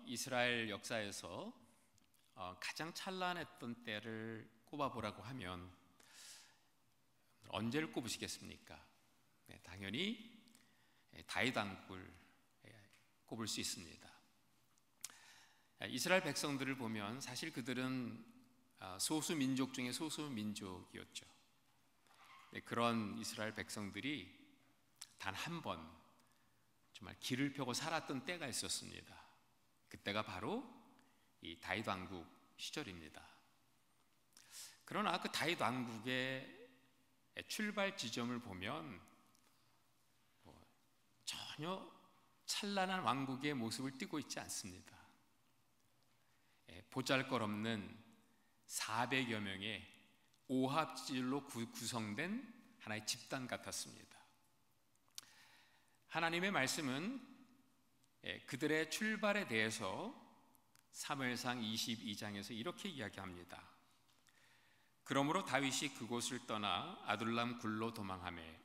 이스라엘 역사에서 가장 찬란했던 때를 꼽아보라고 하면 언제를 꼽으시겠습니까? 네, 당연히 다윗 왕국을 꼽을 수 있습니다. 이스라엘 백성들을 보면 사실 그들은 소수 민족 중에 소수 민족이었죠. 그런 이스라엘 백성들이 단 한 번 정말 길을 펴고 살았던 때가 있었습니다. 그때가 바로 이 다윗 왕국 시절입니다. 그러나 그 다윗 왕국의 출발 지점을 보면 전혀 찬란한 왕국의 모습을 띠고 있지 않습니다. 보잘것없는 400여 명의 오합지졸로 구성된 하나의 집단 같았습니다. 하나님의 말씀은 그들의 출발에 대해서 사무엘상 22장에서 이렇게 이야기합니다. 그러므로 다윗이 그곳을 떠나 아둘람 굴로 도망하매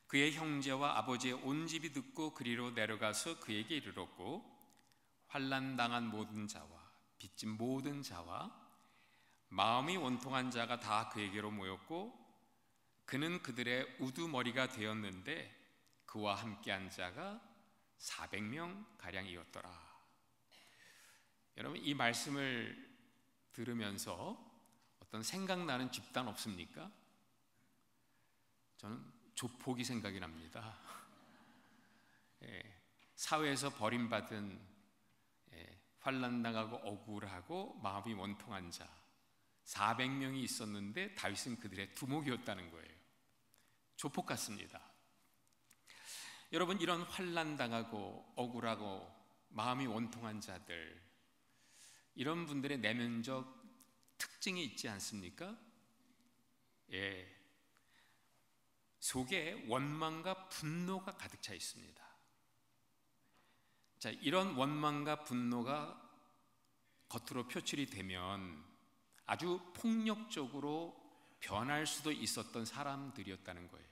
그의 형제와 아버지의 온 집이 듣고 그리로 내려가서 그에게 이르렀고 환난당한 모든 자와 빚진 모든 자와 마음이 원통한 자가 다 그에게로 모였고 그는 그들의 우두머리가 되었는데 그와 함께한 자가 400명 가량이었더라. 여러분, 이 말씀을 들으면서 어떤 생각나는 집단 없습니까? 저는 조폭이 생각이 납니다. 사회에서 버림받은 환난당하고 억울하고 마음이 원통한 자 400명이 있었는데 다윗은 그들의 두목이었다는 거예요. 조폭 같습니다. 여러분, 이런 환난당하고 억울하고 마음이 원통한 자들, 이런 분들의 내면적 특징이 있지 않습니까? 속에 원망과 분노가 가득 차 있습니다. 자, 이런 원망과 분노가 겉으로 표출이 되면 아주 폭력적으로 변할 수도 있었던 사람들이었다는 거예요.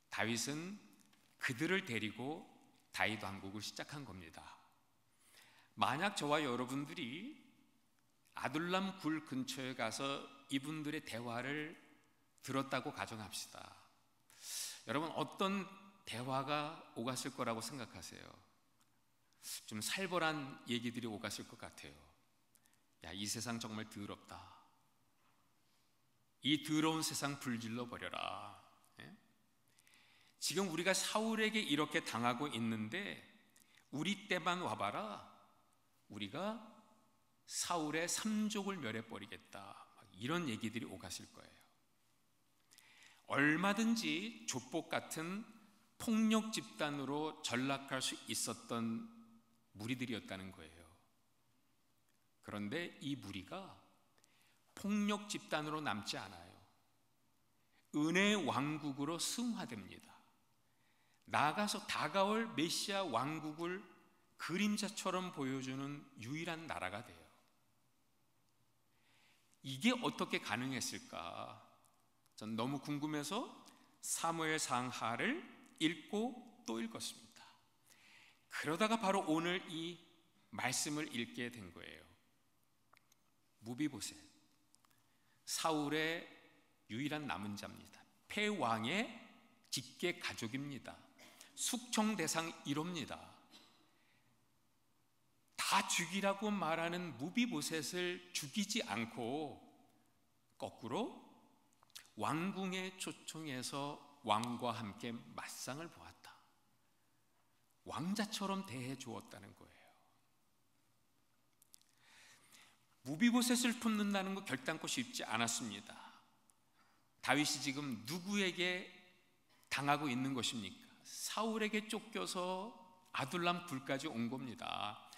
다윗은 그들을 데리고 다윗 왕국을 시작한 겁니다. 만약 저와 여러분들이 아둘람 굴 근처에 가서 이분들의 대화를 들었다고 가정합시다. 여러분, 어떤 대화가 오갔을 거라고 생각하세요? 좀 살벌한 얘기들이 오갔을 것 같아요. 야, 이 세상 정말 더럽다. 이 더러운 세상 불질러 버려라. 지금 우리가 사울에게 이렇게 당하고 있는데 우리 때만 와봐라. 우리가 사울의 3족을 멸해버리겠다. 이런 얘기들이 오갔을 거예요. 얼마든지 조폭 같은 폭력 집단으로 전락할 수 있었던 무리들이었다는 거예요. 그런데 이 무리가 폭력 집단으로 남지 않아요. 은혜의 왕국으로 승화됩니다. 나아가서 다가올 메시아 왕국을 그림자처럼 보여주는 유일한 나라가 돼요. 이게 어떻게 가능했을까? 전 너무 궁금해서 사무엘 상하를 읽고 또 읽었습니다. 그러다가 바로 오늘 이 말씀을 읽게 된 거예요. 무비보셋, 사울의 유일한 남은 자입니다. 패왕의 직계 가족입니다. 숙청 대상 1호입니다. 다 죽이라고 말하는 무비보셋을 죽이지 않고 거꾸로 왕궁의 초청에서 왕과 함께 맞상을 보았다. 왕자처럼 대해 주었다는 거예요. 무비보셋을 품는다는 거 결단코 쉽지 않았습니다. 다윗이 지금 누구에게 당하고 있는 것입니까? 사울에게 쫓겨서 아둘람 굴까지 온 겁니다.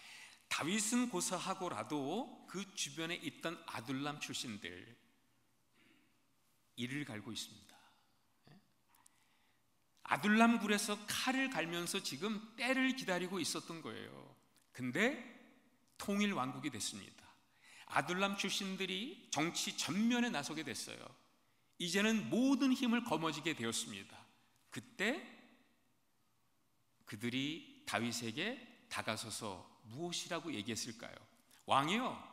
다윗은 고사하고라도 그 주변에 있던 아둘람 출신들 이를 갈고 있습니다. 아둘람 굴에서 칼을 갈면서 지금 때를 기다리고 있었던 거예요. 근데 통일 왕국이 됐습니다. 아둘람 출신들이 정치 전면에 나서게 됐어요. 이제는 모든 힘을 거머쥐게 되었습니다. 그때 그들이 다윗에게 다가서서 무엇이라고 얘기했을까요? 왕이요,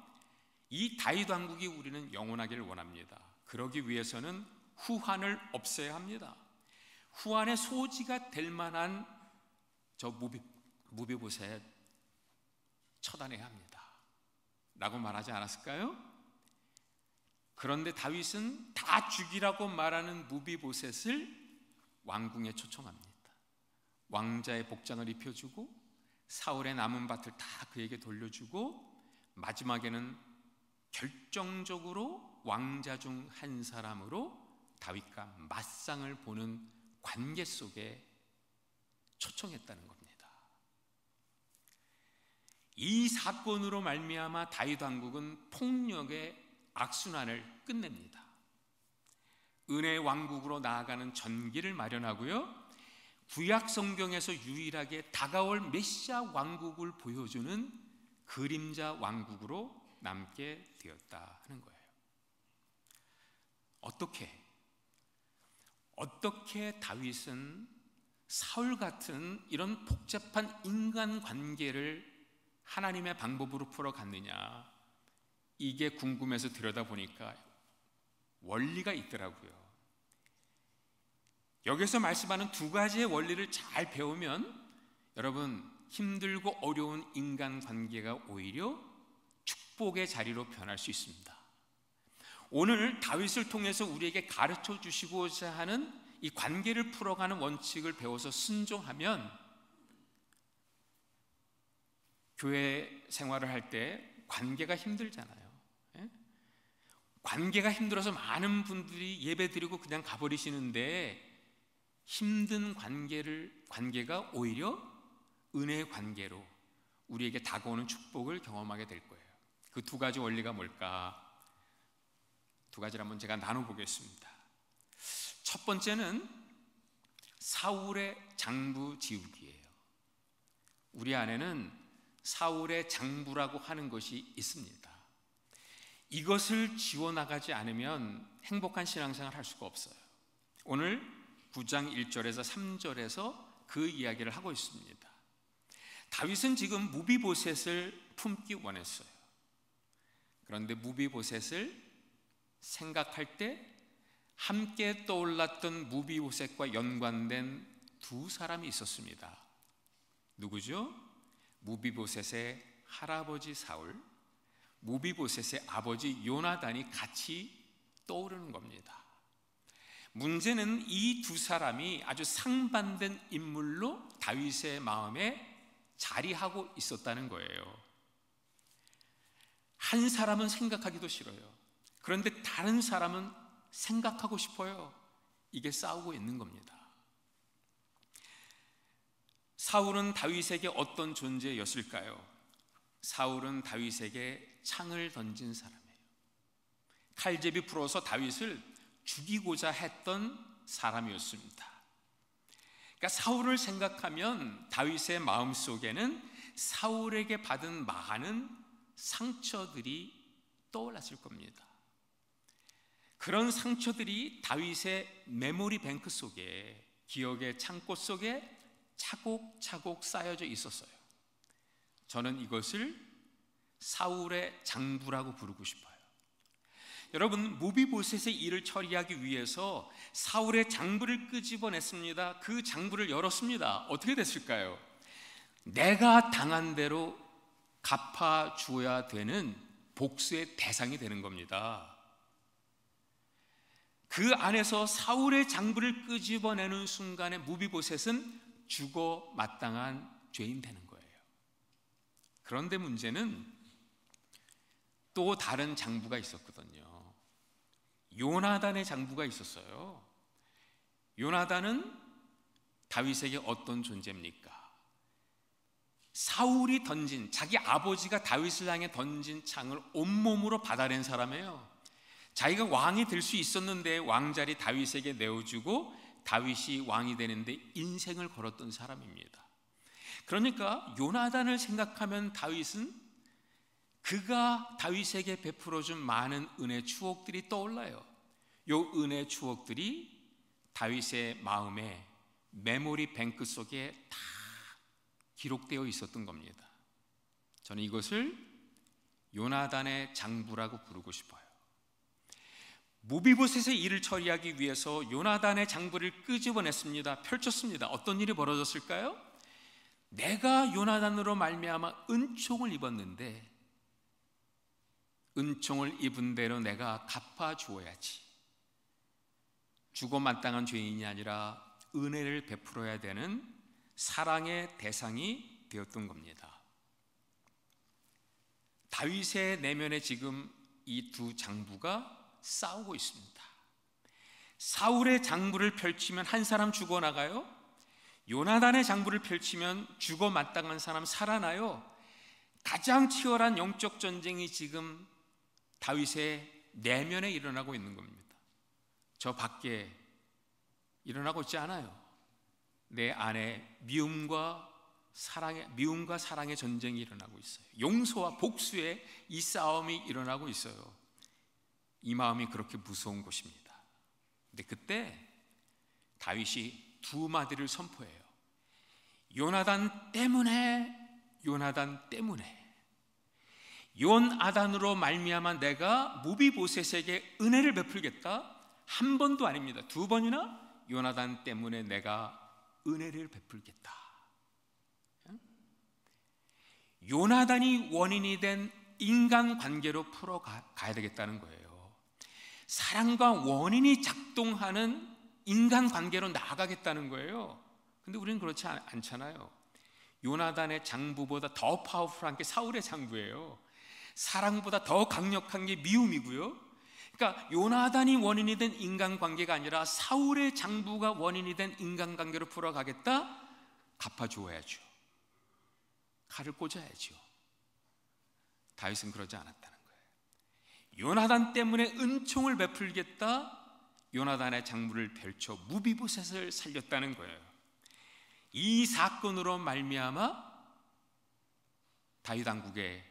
이 다윗 왕국이 우리는 영원하기를 원합니다. 그러기 위해서는 후한을 없애야 합니다. 후한의 소지가 될 만한 저 무비보셋 처단해야 합니다 라고 말하지 않았을까요? 그런데 다윗은 다 죽이라고 말하는 무비보셋을 왕궁에 초청합니다. 왕자의 복장을 입혀주고 사울의 남은 밭을 다 그에게 돌려주고 마지막에는 결정적으로 왕자 중 한 사람으로 다윗과 맞상을 보는 관계 속에 초청했다는 겁니다. 이 사건으로 말미암아 다윗 왕국은 폭력의 악순환을 끝냅니다. 은혜의 왕국으로 나아가는 전기를 마련하고요, 구약 성경에서 유일하게 다가올 메시아 왕국을 보여주는 그림자 왕국으로 남게 되었다 하는 거예요. 어떻게 다윗은 사울 같은 이런 복잡한 인간관계를 하나님의 방법으로 풀어갔느냐, 이게 궁금해서 들여다보니까 원리가 있더라고요. 여기서 말씀하는 두 가지의 원리를 잘 배우면 여러분, 힘들고 어려운 인간관계가 오히려 축복의 자리로 변할 수 있습니다. 오늘 다윗을 통해서 우리에게 가르쳐 주시고자 하는 이 관계를 풀어가는 원칙을 배워서 순종하면 교회 생활을 할 때 관계가 힘들잖아요. 관계가 힘들어서 많은 분들이 예배 드리고 그냥 가버리시는데, 힘든 관계가 오히려 은혜의 관계로 우리에게 다가오는 축복을 경험하게 될 거예요. 그 두 가지 원리가 뭘까? 두 가지를 한번 제가 나눠보겠습니다. 첫 번째는 사울의 장부 지우기예요. 우리 안에는 사울의 장부라고 하는 것이 있습니다. 이것을 지워나가지 않으면 행복한 신앙생활을 할 수가 없어요. 오늘 9장 1절에서 3절에서 그 이야기를 하고 있습니다. 다윗은 지금 무비보셋을 품기 원했어요. 그런데 무비보셋을 생각할 때 함께 떠올랐던 무비보셋과 연관된 두 사람이 있었습니다. 누구죠? 무비보셋의 할아버지 사울, 무비보셋의 아버지 요나단이 같이 떠오르는 겁니다. 문제는 이 두 사람이 아주 상반된 인물로 다윗의 마음에 자리하고 있었다는 거예요. 한 사람은 생각하기도 싫어요. 그런데 다른 사람은 생각하고 싶어요. 이게 싸우고 있는 겁니다. 사울은 다윗에게 어떤 존재였을까요? 사울은 다윗에게 창을 던진 사람이에요. 칼제비 불어서 다윗을 죽이고자 했던 사람이었습니다. 그러니까 사울을 생각하면 다윗의 마음속에는 사울에게 받은 많은 상처들이 떠올랐을 겁니다. 그런 상처들이 다윗의 메모리 뱅크 속에, 기억의 창고 속에 차곡차곡 쌓여져 있었어요. 저는 이것을 사울의 장부라고 부르고 싶어요. 여러분, 무비보셋의 일을 처리하기 위해서 사울의 장부를 끄집어냈습니다. 그 장부를 열었습니다. 어떻게 됐을까요? 내가 당한 대로 갚아줘야 되는 복수의 대상이 되는 겁니다. 그 안에서 사울의 장부를 끄집어내는 순간에 무비보셋은 죽어 마땅한 죄인 되는 거예요. 그런데 문제는 또 다른 장부가 있었거든요. 요나단의 장부가 있었어요. 요나단은 다윗에게 어떤 존재입니까? 사울이 던진, 자기 아버지가 다윗을 향해 던진 창을 온몸으로 받아낸 사람이에요. 자기가 왕이 될 수 있었는데 왕자리 다윗에게 내어주고 다윗이 왕이 되는데 인생을 걸었던 사람입니다. 그러니까 요나단을 생각하면 다윗은 그가 다윗에게 베풀어준 많은 은혜 추억들이 떠올라요. 요 은혜 추억들이 다윗의 마음에 메모리 뱅크 속에 다 기록되어 있었던 겁니다. 저는 이것을 요나단의 장부라고 부르고 싶어요. 무비보셋의 일을 처리하기 위해서 요나단의 장부를 끄집어냈습니다. 펼쳤습니다. 어떤 일이 벌어졌을까요? 내가 요나단으로 말미암아 은총을 입었는데 은총을 입은 대로 내가 갚아주어야지. 주고 마땅한 죄인이 아니라 은혜를 베풀어야 되는 사랑의 대상이 되었던 겁니다. 다윗의 내면에 지금 이 두 장부가 싸우고 있습니다. 사울의 장부를 펼치면 한 사람 죽어나가요? 요나단의 장부를 펼치면 죽어 마땅한 사람 살아나요? 가장 치열한 영적 전쟁이 지금 다윗의 내면에 일어나고 있는 겁니다. 저 밖에 일어나고 있지 않아요. 내 안에 미움과 사랑의 전쟁이 일어나고 있어요. 용서와 복수의 이 싸움이 일어나고 있어요. 이 마음이 그렇게 무서운 것입니다. 근데 그때 다윗이 두 마디를 선포해요. 요나단 때문에 요나단으로 말미암아 내가 무비보셋에게 은혜를 베풀겠다. 한 번도 아닙니다. 두 번이나 요나단 때문에 내가 은혜를 베풀겠다. 요나단이 원인이 된 인간관계로 풀어가야 되겠다는 거예요. 사랑과 원인이 작동하는 인간관계로 나아가겠다는 거예요. 근데 우리는 그렇지 않잖아요. 요나단의 장부보다 더 파워풀한 게 사울의 장부예요. 사랑보다 더 강력한 게 미움이고요. 그러니까 요나단이 원인이 된 인간관계가 아니라 사울의 장부가 원인이 된 인간관계로 풀어가겠다? 갚아주어야죠. 칼을 꽂아야죠. 다윗은 그러지 않았다는 거예요. 요나단 때문에 은총을 베풀겠다. 요나단의 장부를 펼쳐 무비보셋을 살렸다는 거예요. 이 사건으로 말미암아 다윗 왕국의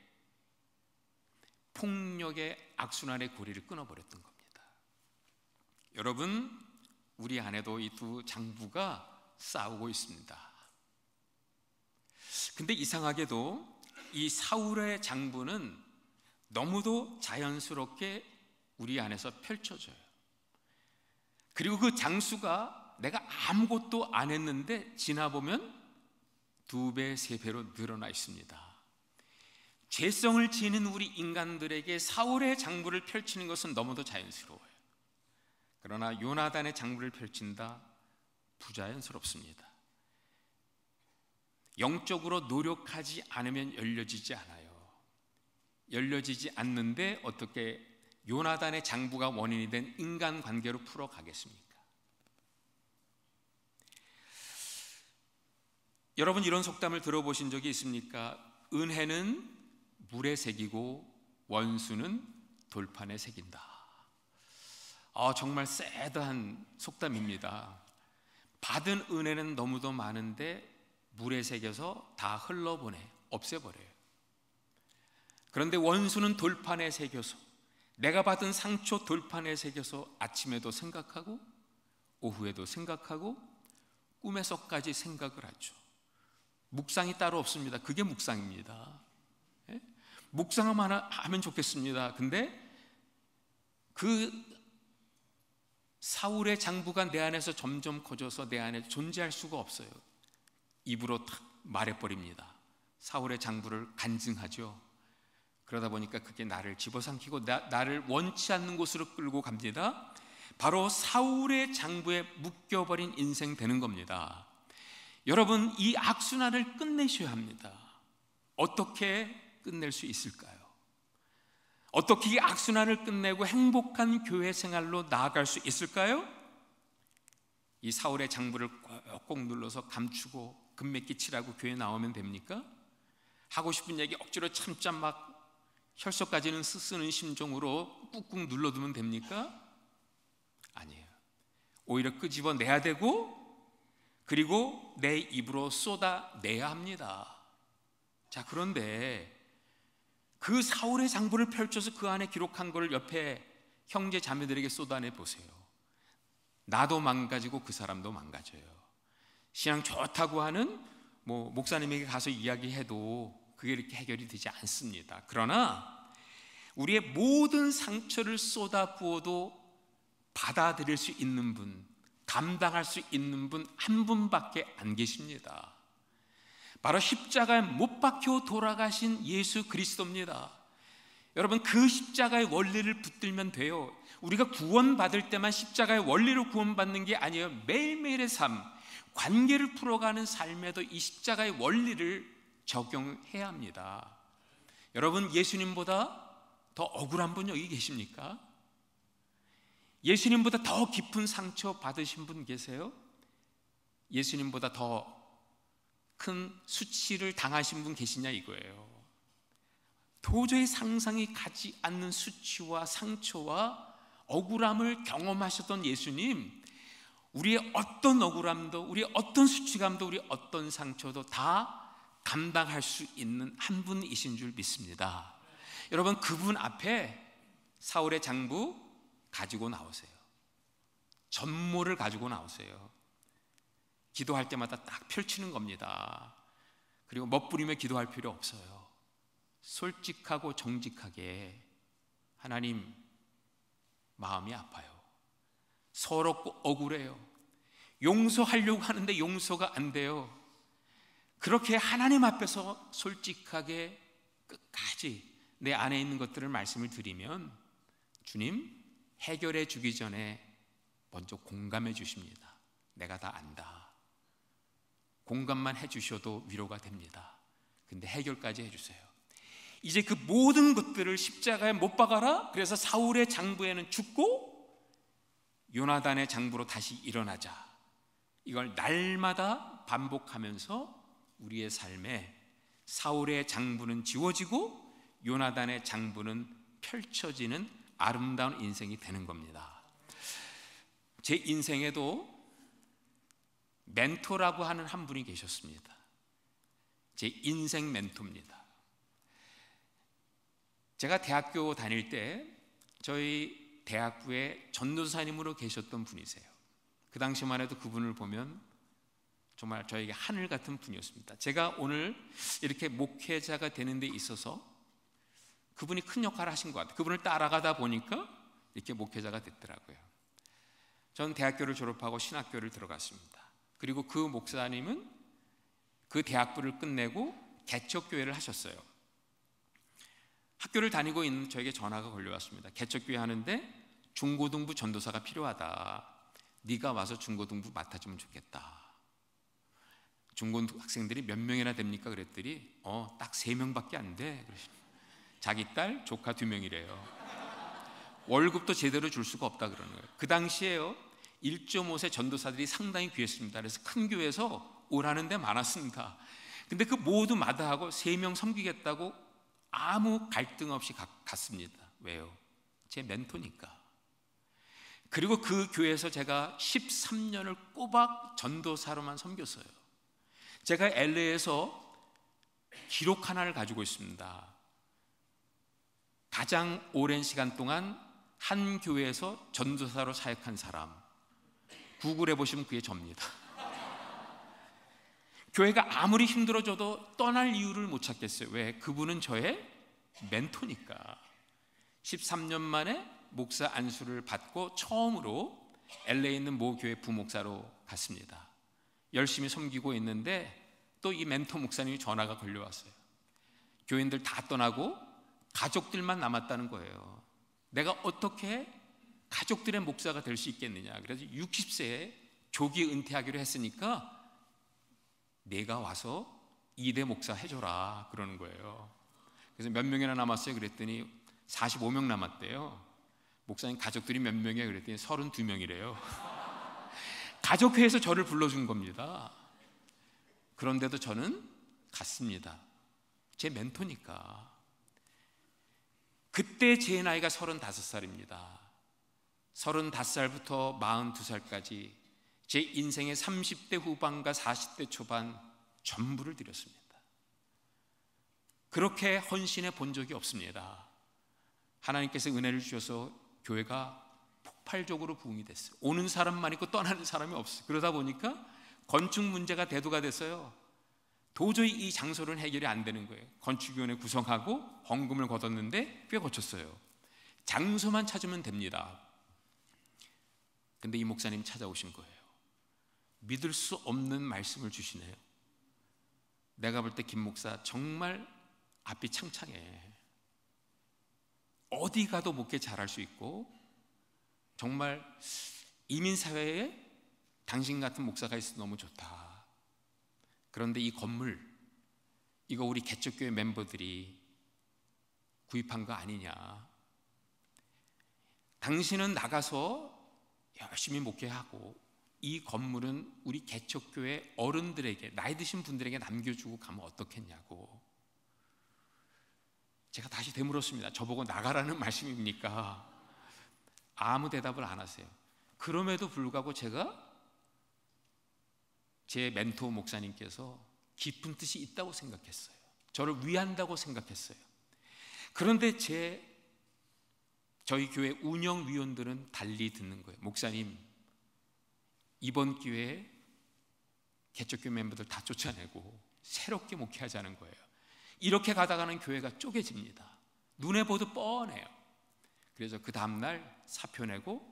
폭력의 악순환의 고리를 끊어버렸던 겁니다. 여러분, 우리 안에도 이 두 장부가 싸우고 있습니다. 근데 이상하게도 이 사울의 장부는 너무도 자연스럽게 우리 안에서 펼쳐져요. 그리고 그 장수가 내가 아무것도 안 했는데 지나보면 2배, 3배로 늘어나 있습니다. 죄성을 지닌 우리 인간들에게 사울의 장부를 펼치는 것은 너무도 자연스러워요. 그러나 요나단의 장부를 펼친다? 부자연스럽습니다. 영적으로 노력하지 않으면 열려지지 않아요. 열려지지 않는데 어떻게 요나단의 장부가 원인이 된 인간관계로 풀어가겠습니까? 여러분, 이런 속담을 들어보신 적이 있습니까? 은혜는 물에 새기고 원수는 돌판에 새긴다. 정말 새드한 속담입니다. 받은 은혜는 너무도 많은데 물에 새겨서 다 흘러보내, 없애버려요. 그런데 원수는 돌판에 새겨서, 내가 받은 상처 돌판에 새겨서 아침에도 생각하고 오후에도 생각하고 꿈에서까지 생각을 하죠. 묵상이 따로 없습니다. 그게 묵상입니다. 예? 묵상만 하면 좋겠습니다. 근데 그 사울의 장부가 내 안에서 점점 커져서 내 안에 존재할 수가 없어요. 입으로 탁 말해버립니다. 사울의 장부를 간증하죠. 그러다 보니까 그게 나를 집어삼키고 나를 원치 않는 곳으로 끌고 갑니다. 바로 사울의 장부에 묶여버린 인생 되는 겁니다. 여러분, 이 악순환을 끝내셔야 합니다. 어떻게 끝낼 수 있을까요? 어떻게 이 악순환을 끝내고 행복한 교회 생활로 나아갈 수 있을까요? 이 사울의 장부를 꼭꼭 눌러서 감추고 금맥기 칠하고 교회 나오면 됩니까? 하고 싶은 얘기 억지로 참자 막 혈서까지는 쓰는 심정으로 꾹꾹 눌러두면 됩니까? 아니에요. 오히려 끄집어내야 되고, 그리고 내 입으로 쏟아내야 합니다. 자, 그런데 그 사울의 장부를 펼쳐서 그 안에 기록한 걸 옆에 형제 자매들에게 쏟아내 보세요. 나도 망가지고 그 사람도 망가져요. 신앙 좋다고 하는 목사님에게 가서 이야기해도 그게 이렇게 해결이 되지 않습니다. 그러나 우리의 모든 상처를 쏟아부어도 받아들일 수 있는 분, 감당할 수 있는 분 한 분밖에 안 계십니다. 바로 십자가에 못 박혀 돌아가신 예수 그리스도입니다. 여러분, 그 십자가의 원리를 붙들면 돼요. 우리가 구원받을 때만 십자가의 원리로 구원받는 게 아니에요. 매일매일의 삶, 관계를 풀어가는 삶에도 이 십자가의 원리를 적용해야 합니다. 여러분, 예수님보다 더 억울한 분 여기 계십니까? 예수님보다 더 깊은 상처 받으신 분 계세요? 예수님보다 더 큰 수치를 당하신 분 계시냐 이거예요. 도저히 상상이 가지 않는 수치와 상처와 억울함을 경험하셨던 예수님, 우리의 어떤 억울함도, 우리의 어떤 수치감도, 우리의 어떤 상처도 다 감당할 수 있는 한 분이신 줄 믿습니다. 여러분, 그분 앞에 사울의 장부 가지고 나오세요. 전모를 가지고 나오세요. 기도할 때마다 딱 펼치는 겁니다. 그리고 멋부리며 기도할 필요 없어요. 솔직하고 정직하게, 하나님, 마음이 아파요. 서럽고 억울해요. 용서하려고 하는데 용서가 안 돼요. 그렇게 하나님 앞에서 솔직하게 끝까지 내 안에 있는 것들을 말씀을 드리면 주님 해결해 주기 전에 먼저 공감해 주십니다. 내가 다 안다. 공감만 해 주셔도 위로가 됩니다. 근데 해결까지 해주세요. 이제 그 모든 것들을 십자가에 못 박아라. 그래서 사울의 장부에는 죽고 요나단의 장부로 다시 일어나자. 이걸 날마다 반복하면서 우리의 삶에 사울의 장부는 지워지고 요나단의 장부는 펼쳐지는 아름다운 인생이 되는 겁니다. 제 인생에도 멘토라고 하는 한 분이 계셨습니다. 제 인생 멘토입니다. 제가 대학교 다닐 때 저희 대학부에 전도사님으로 계셨던 분이세요. 그 당시만 해도 그분을 보면 정말 저에게 하늘 같은 분이었습니다. 제가 오늘 이렇게 목회자가 되는 데 있어서 그분이 큰 역할을 하신 것 같아요. 그분을 따라가다 보니까 이렇게 목회자가 됐더라고요. 전 대학교를 졸업하고 신학교를 들어갔습니다. 그리고 그 목사님은 그 대학부를 끝내고 개척교회를 하셨어요. 학교를 다니고 있는 저에게 전화가 걸려왔습니다. 개척교회 하는데 중고등부 전도사가 필요하다. 네가 와서 중고등부 맡아주면 좋겠다. 중고등부 학생들이 몇 명이나 됩니까? 그랬더니 딱 3명밖에 안 돼. 자기 딸, 조카 2명이래요. 월급도 제대로 줄 수가 없다 그러는 거예요. 그 당시에요 1.5세 전도사들이 상당히 귀했습니다. 그래서 큰 교회에서 오라는 데 많았습니다. 근데 그 모두 마다하고 3명 섬기겠다고 아무 갈등 없이 갔습니다. 왜요? 제 멘토니까. 그리고 그 교회에서 제가 13년을 꼬박 전도사로만 섬겼어요. 제가 LA에서 기록 하나를 가지고 있습니다. 가장 오랜 시간 동안 한 교회에서 전도사로 사역한 사람. 구글해 보시면 그게 접니다. 교회가 아무리 힘들어져도 떠날 이유를 못 찾겠어요. 왜? 그분은 저의 멘토니까. 13년 만에 목사 안수를 받고 처음으로 LA에 있는 모 교회 부목사로 갔습니다. 열심히 섬기고 있는데 또 이 멘토 목사님이 전화가 걸려왔어요. 교인들 다 떠나고 가족들만 남았다는 거예요. 내가 어떻게 가족들의 목사가 될 수 있겠느냐. 그래서 60세에 조기 은퇴하기로 했으니까 내가 와서 2대 목사 해줘라 그러는 거예요. 그래서 몇 명이나 남았어요? 그랬더니 45명 남았대요. 목사님 가족들이 몇 명이에요? 그랬더니 32명이래요. 가족회에서 저를 불러준 겁니다. 그런데도 저는 갔습니다. 제 멘토니까. 그때 제 나이가 35살입니다. 35살부터 42살까지 제 인생의 30대 후반과 40대 초반 전부를 드렸습니다. 그렇게 헌신해 본 적이 없습니다. 하나님께서 은혜를 주셔서 교회가 폭발적으로 부흥이 됐어요. 오는 사람만 있고 떠나는 사람이 없어요. 그러다 보니까 건축 문제가 대두가 됐어요. 도저히 이 장소는 해결이 안 되는 거예요. 건축위원회 구성하고 헌금을 걷었는데 꽤 거쳤어요. 장소만 찾으면 됩니다. 근데 이 목사님 찾아오신 거예요. 믿을 수 없는 말씀을 주시네요. 내가 볼 때 김 목사 정말 앞이 창창해. 어디 가도 목회 잘할 수 있고 정말 이민사회에 당신 같은 목사가 있어 너무 좋다. 그런데 이 건물, 이거 우리 개척교회 멤버들이 구입한 거 아니냐. 당신은 나가서 열심히 목회하고 이 건물은 우리 개척교회 어른들에게, 나이 드신 분들에게 남겨주고 가면 어떻겠냐고. 제가 다시 되물었습니다. 저보고 나가라는 말씀입니까? 아무 대답을 안 하세요. 그럼에도 불구하고 제가 제 멘토 목사님께서 깊은 뜻이 있다고 생각했어요. 저를 위한다고 생각했어요. 그런데 저희 교회 운영위원들은 달리 듣는 거예요. 목사님, 이번 기회에 개척교회 멤버들 다 쫓아내고 새롭게 목회하자는 거예요. 이렇게 가다가는 교회가 쪼개집니다. 눈에 봐도 뻔해요. 그래서 그 다음날 사표 내고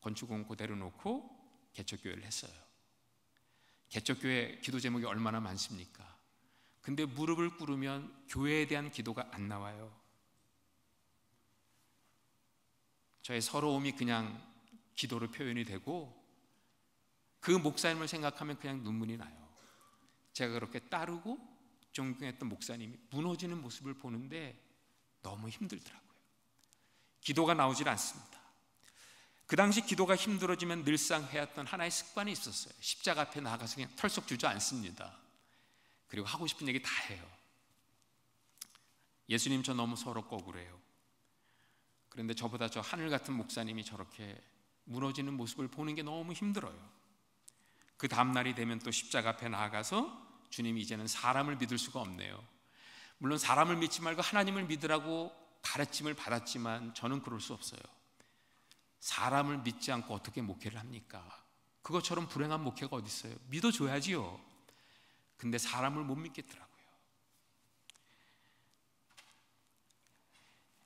건축원 그대로 놓고 개척교회를 했어요. 개척교회 기도 제목이 얼마나 많습니까? 근데 무릎을 꿇으면 교회에 대한 기도가 안 나와요. 저의 서러움이 그냥 기도로 표현이 되고 그 목사님을 생각하면 그냥 눈물이 나요. 제가 그렇게 따르고 존경했던 목사님이 무너지는 모습을 보는데 너무 힘들더라고요. 기도가 나오질 않습니다. 그 당시 기도가 힘들어지면 늘상 해왔던 하나의 습관이 있었어요. 십자가 앞에 나가서 그냥 털썩 주저앉습니다. 그리고 하고 싶은 얘기 다 해요. 예수님, 저 너무 서럽고 억울해요. 그런데 저보다 저 하늘 같은 목사님이 저렇게 무너지는 모습을 보는 게 너무 힘들어요. 그 다음날이 되면 또 십자가 앞에 나아가서 주님이 이제는 사람을 믿을 수가 없네요. 물론 사람을 믿지 말고 하나님을 믿으라고 가르침을 받았지만 저는 그럴 수 없어요. 사람을 믿지 않고 어떻게 목회를 합니까? 그것처럼 불행한 목회가 어디 있어요? 믿어줘야지요. 근데 사람을 못 믿겠더라고요.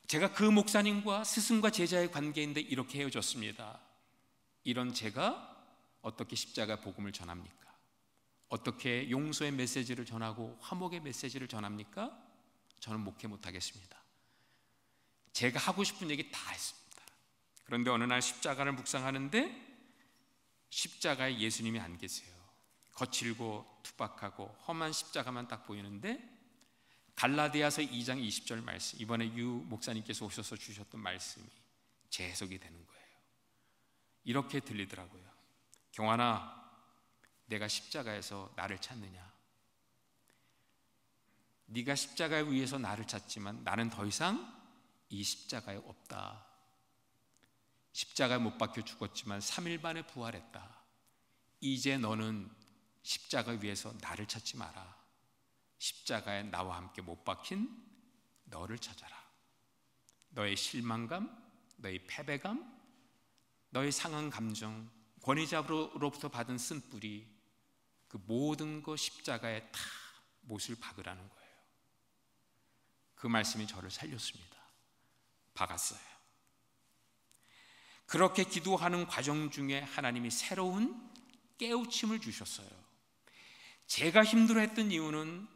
제가 그 목사님과 스승과 제자의 관계인데 이렇게 헤어졌습니다. 이런 제가 어떻게 십자가 복음을 전합니까? 어떻게 용서의 메시지를 전하고 화목의 메시지를 전합니까? 저는 목회 못하겠습니다. 제가 하고 싶은 얘기 다 했습니다. 그런데 어느 날 십자가를 묵상하는데 십자가에 예수님이 안 계세요. 거칠고 투박하고 험한 십자가만 딱 보이는데 갈라디아서 2장 20절 말씀, 이번에 유 목사님께서 오셔서 주셨던 말씀이 재해석이 되는 거예요. 이렇게 들리더라고요. 경환아, 내가 십자가에서 나를 찾느냐? 네가 십자가에 의해서 나를 찾지만 나는 더 이상 이 십자가에 없다. 십자가에 못 박혀 죽었지만 3일 만에 부활했다. 이제 너는 십자가 위에서 나를 찾지 마라. 십자가에 나와 함께 못 박힌 너를 찾아라. 너의 실망감, 너의 패배감, 너의 상한 감정, 권위자로부터 받은 쓴뿌리, 그 모든 거 십자가에 다 못을 박으라는 거예요. 그 말씀이 저를 살렸습니다. 박았어요. 그렇게 기도하는 과정 중에 하나님이 새로운 깨우침을 주셨어요. 제가 힘들어했던 이유는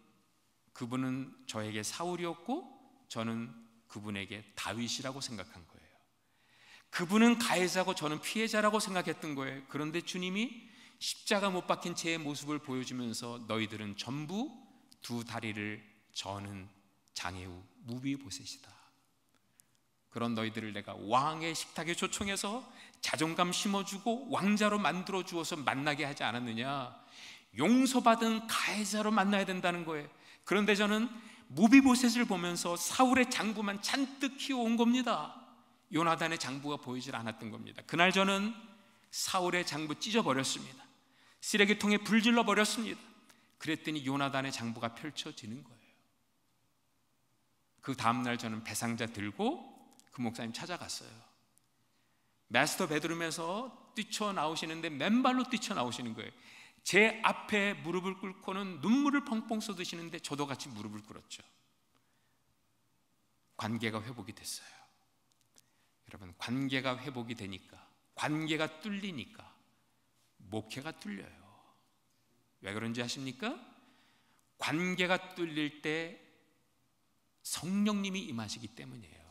그분은 저에게 사울이었고 저는 그분에게 다윗이라고 생각한 거예요. 그분은 가해자고 저는 피해자라고 생각했던 거예요. 그런데 주님이 십자가 못 박힌 제 모습을 보여주면서 너희들은 전부 두 다리를 저는 장애우 무비보셋이다. 그런 너희들을 내가 왕의 식탁에 초청해서 자존감 심어주고 왕자로 만들어 주어서 만나게 하지 않았느냐. 용서받은 가해자로 만나야 된다는 거예요. 그런데 저는 무비보셋을 보면서 사울의 장부만 잔뜩 키워온 겁니다. 요나단의 장부가 보이질 않았던 겁니다. 그날 저는 사울의 장부 찢어버렸습니다. 쓰레기통에 불 질러버렸습니다. 그랬더니 요나단의 장부가 펼쳐지는 거예요. 그 다음날 저는 배상자 들고 그 목사님 찾아갔어요. 마스터 베드룸에서 뛰쳐나오시는데 맨발로 뛰쳐나오시는 거예요. 제 앞에 무릎을 꿇고는 눈물을 펑펑 쏟으시는데 저도 같이 무릎을 꿇었죠. 관계가 회복이 됐어요. 여러분, 관계가 회복이 되니까, 관계가 뚫리니까 목회가 뚫려요. 왜 그런지 아십니까? 관계가 뚫릴 때 성령님이 임하시기 때문이에요.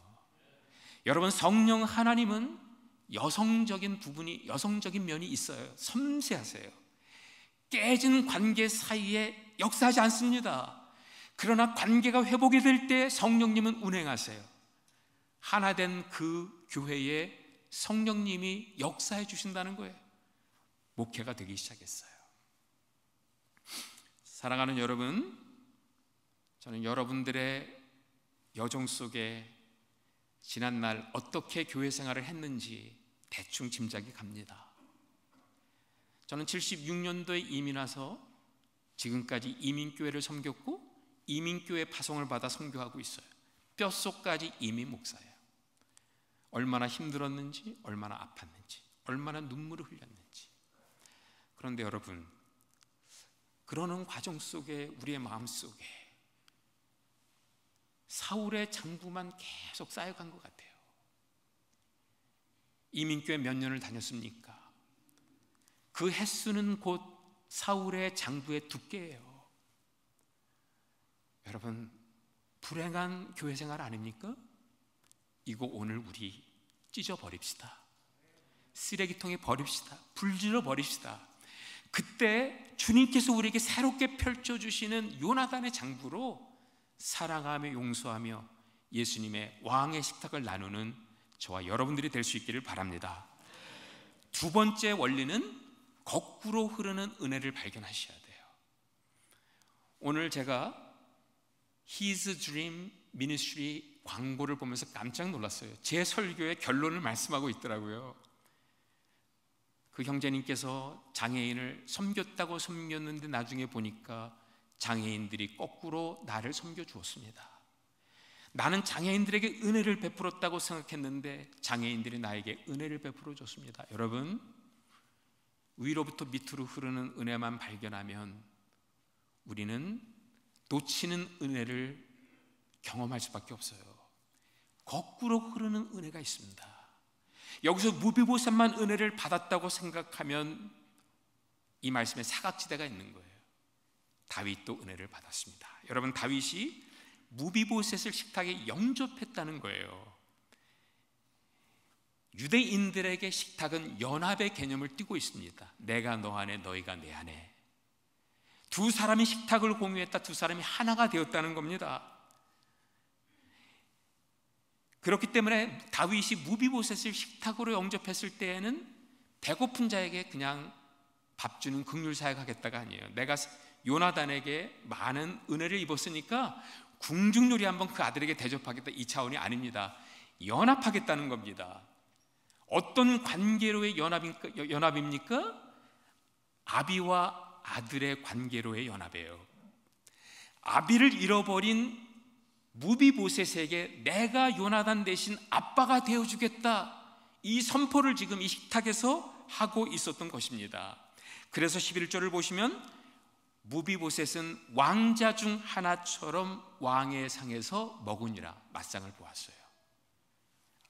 여러분, 성령 하나님은 여성적인 부분이, 여성적인 면이 있어요. 섬세하세요. 깨진 관계 사이에 역사하지 않습니다. 그러나 관계가 회복이 될 때 성령님은 운행하세요. 하나된 그 교회에 성령님이 역사해 주신다는 거예요. 목회가 되기 시작했어요. 사랑하는 여러분, 저는 여러분들의 여정 속에 지난날 어떻게 교회 생활을 했는지 대충 짐작이 갑니다. 저는 76년도에 이민 와서 지금까지 이민교회를 섬겼고 이민교회 파송을 받아 선교하고 있어요. 뼛속까지 이민 목사예요. 얼마나 힘들었는지, 얼마나 아팠는지, 얼마나 눈물을 흘렸는지. 그런데 여러분, 그러는 과정 속에 우리의 마음속에 사울의 장부만 계속 쌓여간 것 같아요. 이민교회 몇 년을 다녔습니까? 그 횟수는 곧 사울의 장부의 두께예요. 여러분, 불행한 교회 생활 아닙니까? 이거 오늘 우리 찢어버립시다. 쓰레기통에 버립시다. 불질러 버립시다. 그때 주님께서 우리에게 새롭게 펼쳐주시는 요나단의 장부로 사랑하며 용서하며 예수님의 왕의 식탁을 나누는 저와 여러분들이 될 수 있기를 바랍니다. 두 번째 원리는 거꾸로 흐르는 은혜를 발견하셔야 돼요. 오늘 제가 His Dream Ministry 광고를 보면서 깜짝 놀랐어요. 제 설교의 결론을 말씀하고 있더라고요. 그 형제님께서 장애인을 섬겼다고 섬겼는데 나중에 보니까 장애인들이 거꾸로 나를 섬겨주었습니다. 나는 장애인들에게 은혜를 베풀었다고 생각했는데 장애인들이 나에게 은혜를 베풀어 줬습니다. 여러분, 위로부터 밑으로 흐르는 은혜만 발견하면 우리는 놓치는 은혜를 경험할 수밖에 없어요. 거꾸로 흐르는 은혜가 있습니다. 여기서 무비보셋만 은혜를 받았다고 생각하면 이 말씀에 사각지대가 있는 거예요. 다윗도 은혜를 받았습니다. 여러분, 다윗이 무비보셋을 식탁에 영접했다는 거예요. 유대인들에게 식탁은 연합의 개념을 띠고 있습니다. 내가 너 안에, 너희가 내 안에. 두 사람이 식탁을 공유했다. 두 사람이 하나가 되었다는 겁니다. 그렇기 때문에 다윗이 무비보셋을 식탁으로 영접했을 때에는 배고픈 자에게 그냥 밥 주는 긍휼 사역하겠다가 아니에요. 내가 요나단에게 많은 은혜를 입었으니까 궁중요리 한번 그 아들에게 대접하겠다, 이 차원이 아닙니다. 연합하겠다는 겁니다. 어떤 관계로의 연합입니까? 아비와 아들의 관계로의 연합이에요. 아비를 잃어버린 무비보셋에게 내가 요나단 대신 아빠가 되어주겠다, 이 선포를 지금 이 식탁에서 하고 있었던 것입니다. 그래서 11절을 보시면 무비보셋은 왕자 중 하나처럼 왕의 상에서 먹으니라, 맛상을 보았어요.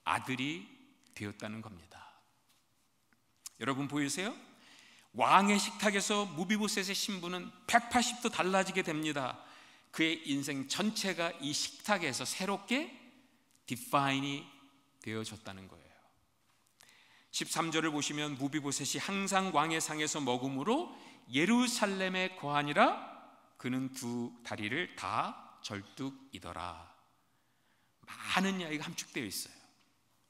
아들이 되었다는 겁니다. 여러분 보이세요? 왕의 식탁에서 무비보셋의 신분은 180도 달라지게 됩니다. 그의 인생 전체가 이 식탁에서 새롭게 디파인이 되어졌다는 거예요. 13절을 보시면 무비보셋이 항상 왕의 상에서 먹음으로 예루살렘에 거하니라, 그는 두 다리를 다 절뚝이더라. 많은 이야기가 함축되어 있어요.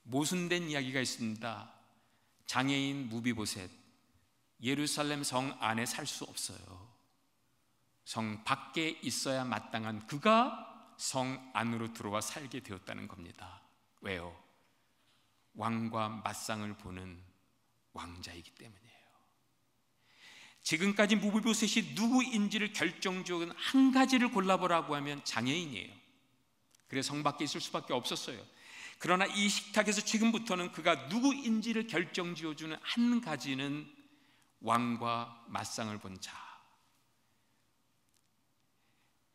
모순된 이야기가 있습니다. 장애인 무비보셋, 예루살렘 성 안에 살 수 없어요. 성 밖에 있어야 마땅한 그가 성 안으로 들어와 살게 되었다는 겁니다. 왜요? 왕과 맞상을 보는 왕자이기 때문이에요. 지금까지 무비보셋이 누구인지를 결정지어준 한 가지를 골라보라고 하면 장애인이에요. 그래서 성 밖에 있을 수밖에 없었어요. 그러나 이 식탁에서 지금부터는 그가 누구인지를 결정지어주는 한 가지는 왕과 맞상을 본 자.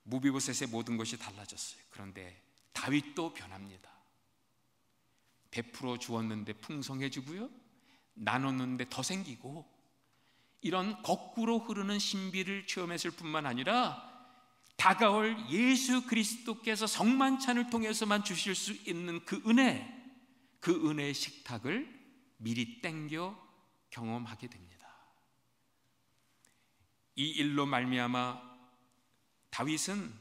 무비보셋의 모든 것이 달라졌어요. 그런데 다윗도 변합니다. 베풀어 주었는데 풍성해지고요, 나눴는데 더 생기고, 이런 거꾸로 흐르는 신비를 체험했을 뿐만 아니라 다가올 예수 그리스도께서 성만찬을 통해서만 주실 수 있는 그 은혜의 식탁을 미리 땡겨 경험하게 됩니다. 이 일로 말미암아 다윗은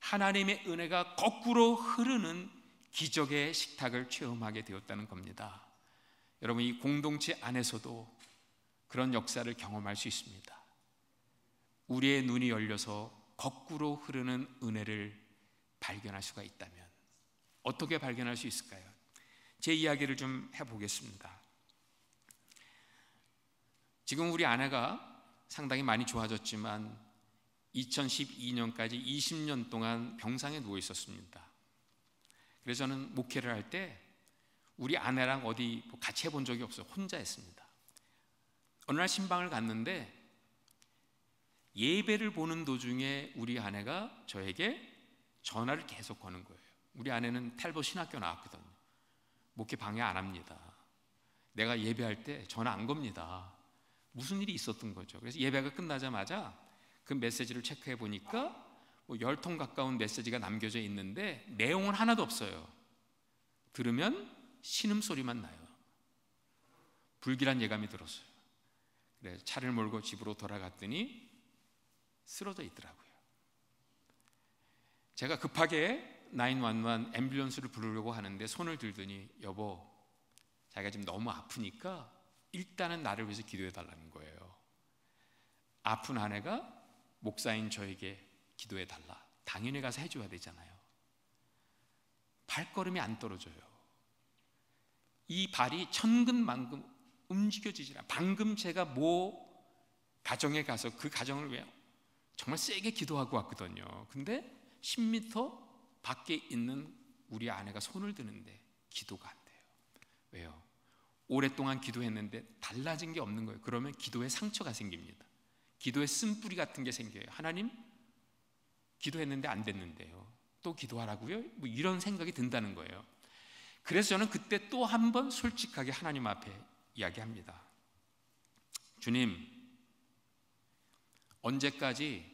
하나님의 은혜가 거꾸로 흐르는 기적의 식탁을 체험하게 되었다는 겁니다. 여러분, 이 공동체 안에서도 그런 역사를 경험할 수 있습니다. 우리의 눈이 열려서 거꾸로 흐르는 은혜를 발견할 수가 있다면 어떻게 발견할 수 있을까요? 제 이야기를 좀 해보겠습니다. 지금 우리 아내가 상당히 많이 좋아졌지만 2012년까지 20년 동안 병상에 누워 있었습니다. 그래서 저는 목회를 할 때 우리 아내랑 어디 같이 해본 적이 없어요. 혼자 했습니다. 어느 날 신방을 갔는데 예배를 보는 도중에 우리 아내가 저에게 전화를 계속 거는 거예요. 우리 아내는 텔보 신학교 나왔거든요. 목회 방해 안 합니다. 내가 예배할 때 전화 안 겁니다. 무슨 일이 있었던 거죠. 그래서 예배가 끝나자마자 그 메시지를 체크해 보니까 10통 가까운 메시지가 남겨져 있는데 내용은 하나도 없어요. 들으면 신음소리만 나요. 불길한 예감이 들었어요. 그래서 차를 몰고 집으로 돌아갔더니 쓰러져 있더라고요. 제가 급하게 911 앰뷸런스를 부르려고 하는데 손을 들더니 여보, 자기가 지금 너무 아프니까 일단은 나를 위해서 기도해 달라는 거예요. 아픈 아내가 목사인 저에게 기도해 달라. 당연히 가서 해줘야 되잖아요. 발걸음이 안 떨어져요. 이 발이 천근만근 움직여지지 않아요. 방금 제가 가정에 가서 그 가정을 위해 정말 세게 기도하고 왔거든요. 근데 10m 밖에 있는 우리 아내가 손을 드는데 기도가 안 돼요. 왜요? 오랫동안 기도했는데 달라진 게 없는 거예요. 그러면 기도에 상처가 생깁니다. 기도에 쓴뿌리 같은 게 생겨요. 하나님, 기도했는데 안 됐는데요. 또 기도하라고요? 이런 생각이 든다는 거예요. 그래서 저는 그때 또 한 번 솔직하게 하나님 앞에 이야기합니다. 주님, 언제까지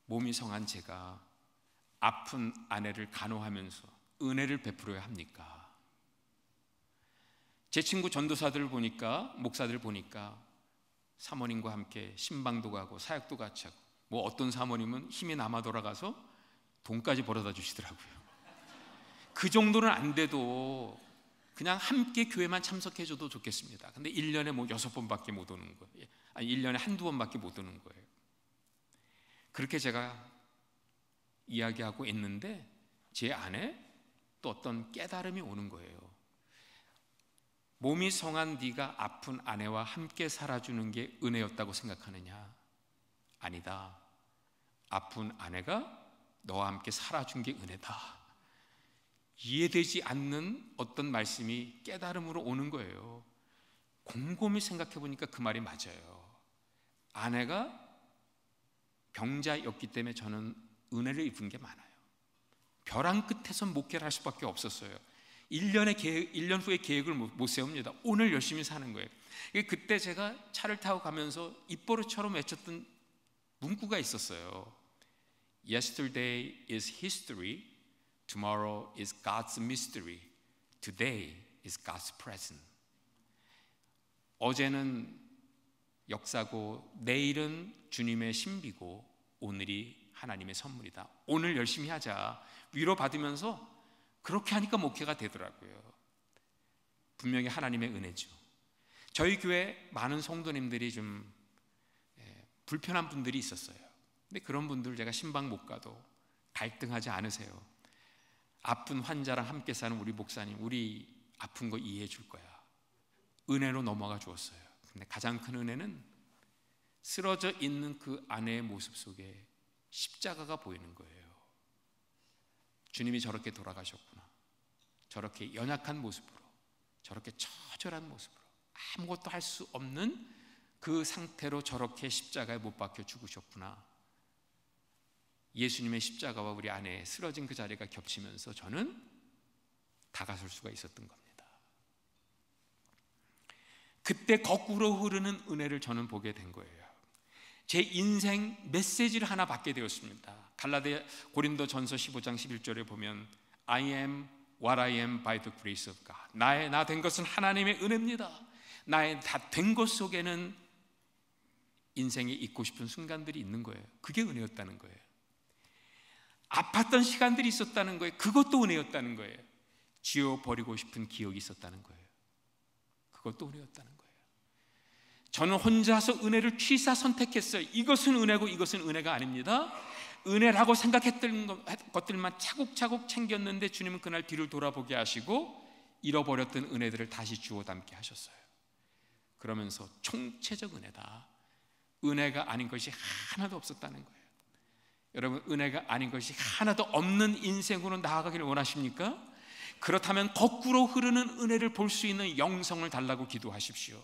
몸이 성한 제가 아픈 아내를 간호하면서 은혜를 베풀어야 합니까? 제 친구 전도사들을 보니까, 목사들 보니까 사모님과 함께 신방도 가고 사역도 같이 하고, 어떤 사모님은 힘이 남아 돌아가서 돈까지 벌어다 주시더라고요. 그 정도는 안 돼도 그냥 함께 교회만 참석해줘도 좋겠습니다. 근데 1년에 6번밖에 못 오는 거예요. 아니, 1년에 한두 번밖에 못 오는 거예요. 그렇게 제가 이야기하고 있는데 제 안에 또 어떤 깨달음이 오는 거예요. 몸이 성한 네가 아픈 아내와 함께 살아주는 게 은혜였다고 생각하느냐? 아니다. 아픈 아내가 너와 함께 살아준 게 은혜다. 이해되지 않는 어떤 말씀이 깨달음으로 오는 거예요. 곰곰이 생각해 보니까 그 말이 맞아요. 아내가 병자였기 때문에 저는 은혜를 입은 게 많아요. 벼랑 끝에서 목회를 할 수밖에 없었어요. 1년 후에 계획을 못 세웁니다. 오늘 열심히 사는 거예요. 그때 제가 차를 타고 가면서 입버릇처럼 외쳤던 문구가 있었어요. Yesterday is history, tomorrow is God's mystery, today is God's present. 어제는 역사고 내일은 주님의 신비고 오늘이 하나님의 선물이다. 오늘 열심히 하자. 위로받으면서 그렇게 하니까 목회가 되더라고요. 분명히 하나님의 은혜죠. 저희 교회 많은 성도님들이 좀 불편한 분들이 있었어요. 근데 그런 분들 제가 신방 못 가도 갈등하지 않으세요. 아픈 환자랑 함께 사는 우리 목사님, 우리 아픈 거 이해해 줄 거야. 은혜로 넘어가 주었어요. 근데 가장 큰 은혜는 쓰러져 있는 그 아내의 모습 속에 십자가가 보이는 거예요. 주님이 저렇게 돌아가셨구나. 저렇게 연약한 모습으로, 저렇게 처절한 모습으로, 아무것도 할 수 없는 그 상태로 저렇게 십자가에 못 박혀 죽으셨구나. 예수님의 십자가와 우리 안에 쓰러진 그 자리가 겹치면서 저는 다가설 수가 있었던 겁니다. 그때 거꾸로 흐르는 은혜를 저는 보게 된 거예요. 제 인생 메시지를 하나 받게 되었습니다. 고린도전서 15장 11절에 보면 I am what I am by the grace of God. 나 된 것은 하나님의 은혜입니다. 나의 다 된 것 속에는 인생에 잊고 싶은 순간들이 있는 거예요. 그게 은혜였다는 거예요. 아팠던 시간들이 있었다는 거예요. 그것도 은혜였다는 거예요. 지워버리고 싶은 기억이 있었다는 거예요. 그것도 은혜였다는 거예요. 저는 혼자서 은혜를 취사 선택했어요. 이것은 은혜고 이것은 은혜가 아닙니다. 은혜라고 생각했던 것들만 차곡차곡 챙겼는데 주님은 그날 뒤를 돌아보게 하시고 잃어버렸던 은혜들을 다시 주워 담게 하셨어요. 그러면서 총체적 은혜다, 은혜가 아닌 것이 하나도 없었다는 거예요. 여러분, 은혜가 아닌 것이 하나도 없는 인생으로 나아가기를 원하십니까? 그렇다면 거꾸로 흐르는 은혜를 볼 수 있는 영성을 달라고 기도하십시오.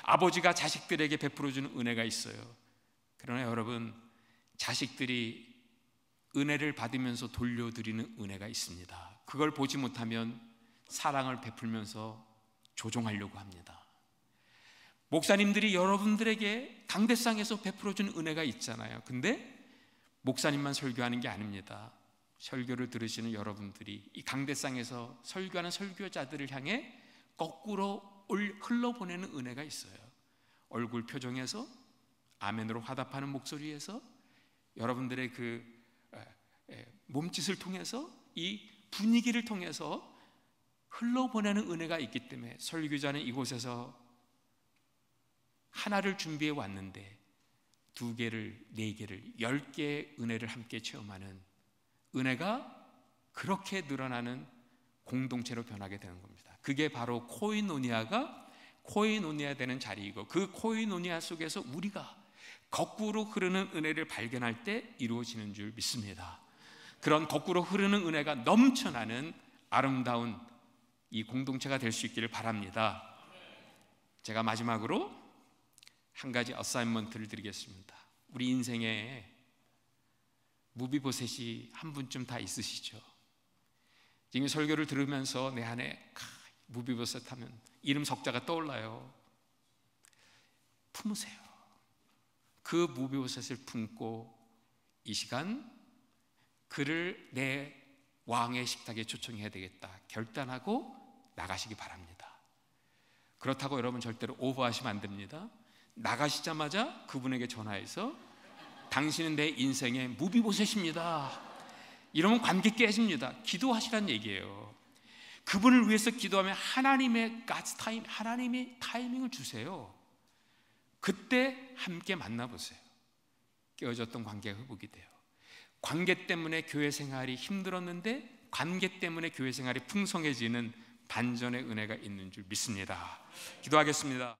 아버지가 자식들에게 베풀어주는 은혜가 있어요. 그러나 여러분, 자식들이 은혜를 받으면서 돌려드리는 은혜가 있습니다. 그걸 보지 못하면 사랑을 베풀면서 조종하려고 합니다. 목사님들이 여러분들에게 강대상에서 베풀어주는 은혜가 있잖아요. 근데 목사님만 설교하는 게 아닙니다. 설교를 들으시는 여러분들이 이 강대상에서 설교하는 설교자들을 향해 거꾸로 흘러보내는 은혜가 있어요. 얼굴 표정에서, 아멘으로 화답하는 목소리에서, 여러분들의 그 몸짓을 통해서, 이 분위기를 통해서 흘러보내는 은혜가 있기 때문에 설교자는 이곳에서 하나를 준비해 왔는데 2개를, 4개를, 10개의 은혜를 함께 체험하는 은혜가 그렇게 늘어나는 공동체로 변하게 되는 겁니다. 그게 바로 코이노니아가 코이노니아 되는 자리이고, 그 코이노니아 속에서 우리가 거꾸로 흐르는 은혜를 발견할 때 이루어지는 줄 믿습니다. 그런 거꾸로 흐르는 은혜가 넘쳐나는 아름다운 이 공동체가 될 수 있기를 바랍니다. 제가 마지막으로 한 가지 어사인먼트를 드리겠습니다. 우리 인생에 무비보셋이 한 분쯤 다 있으시죠? 지금 설교를 들으면서 내 안에 무비보셋 하면 이름 석자가 떠올라요. 품으세요. 그 무비보셋을 품고 이 시간 그를 내 왕의 식탁에 초청해야 되겠다 결단하고 나가시기 바랍니다. 그렇다고 여러분 절대로 오버하시면 안 됩니다. 나가시자마자 그분에게 전화해서 당신은 내 인생의 무비보셋입니다, 이러면 관계 깨집니다. 기도하시란 얘기예요. 그분을 위해서 기도하면 하나님의 God's time, 하나님의 타이밍을 주세요. 그때 함께 만나보세요. 깨어졌던 관계가 회복이 돼요. 관계 때문에 교회 생활이 힘들었는데 관계 때문에 교회 생활이 풍성해지는 반전의 은혜가 있는 줄 믿습니다. 기도하겠습니다.